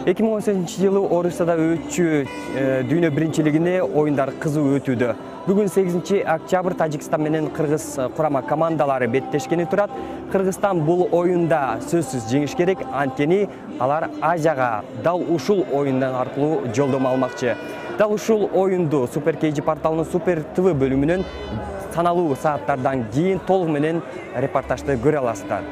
2018-жылы Орусияда өтчү дүйнө биринчилигине оюндар кызуу өтүүдө. Бүгүн 8 октябрь Тажикстан менен Кыргыз курама командалары беттешкени турат. Кыргызстан бул оюнда сөзсүз жеңиш керек, анткени алар Азияга дал ушул оюндан аркылуу жолдомо алмакчы. Дал ушул оюнду Супер KG порталынын Супер ТВ бөлүмүнөн саналуу сааттардан кийин толук менен репортажды көрө аласыздар.